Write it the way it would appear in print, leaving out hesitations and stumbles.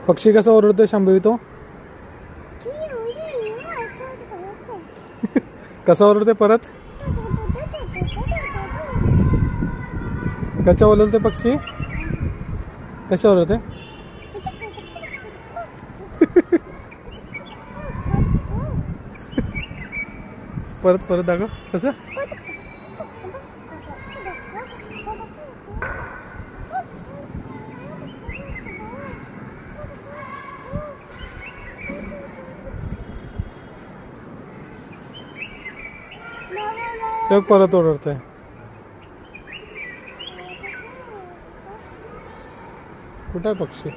पक्षी कसा ओरडतोय शांभवी तो? कसा ओरडतोय परत? कशा ओरडते पक्षी? कशा ओरडते? परत परत दाखव कसं? तो परत ओरडतोय. कुठं आहे पक्षी?